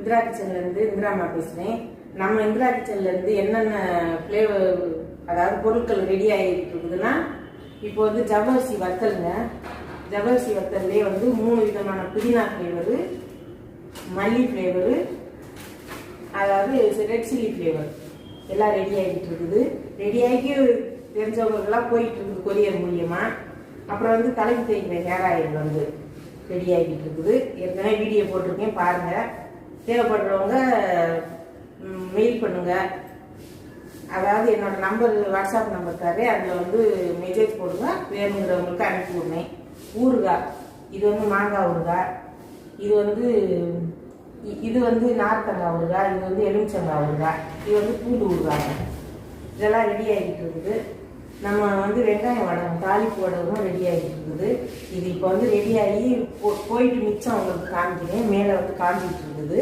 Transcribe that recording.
இந்திரா கிச்சன்ல இருந்து இந்திராமா பேசுறேன். நம்ம இந்திரா கிச்சன்ல இருந்து என்னென்ன ஃப்ளேவர் அதாவது பொருட்கள் ரெடி ஆகிட்டு இருக்குதுன்னா, இப்போ வந்து ஜவ்வரிசி வத்தலுங்க. ஜவ்வரிசி வத்தல்லே வந்து 3 விதமான புதினா ஃப்ளேவரு, மல்லி ஃப்ளேவரு, அதாவது ரெட் சில்லி ஃப்ளேவர் எல்லாம் ரெடி ஆகிட்டு இருக்குது. ரெடி ஆகி தெரிஞ்சவங்களுக்கெல்லாம் போயிட்டு இருக்குது கொரியர் மூலியமா. அப்புறம் வந்து தலைக்கு தேய்க்கிற ஹேர் ஆயில் வந்து ரெடி ஆகிட்டு இருக்குது. ஏற்கனவே வீடியோ போட்டிருக்கேன், பாருங்க. தேவைப்படுறவங்க மெயில் பண்ணுங்க. அதாவது என்னோட நம்பர், வாட்ஸ்அப் நம்பர் தாரு, அதில் வந்து மெசேஜ் போடுங்க, வேணுங்கிறவங்களுக்கு அனுப்பி விடுவேன். ஊறுகாய், இது வந்து மாங்காய் ஊறுகாய், இது வந்து நார்த்தங்காய் ஊறுகாய், இது வந்து எலுமிச்சங்காய் ஊறுகாய், இது வந்து பூண்டு ஊறுகாய். இதெல்லாம் ரெடி ஆகிட்டு இருக்குது. நம்ம வந்து வெங்காயம் வடகம், தாளிப்பு வடகம் ரெடி ஆகிட்டு இருக்குது. இது இப்போ வந்து ரெடி ஆகி போயிட்டு மிச்சம் உங்களுக்கு காமிக்கிறேன். மேலே வந்து காஞ்சிட்டு இருக்குது.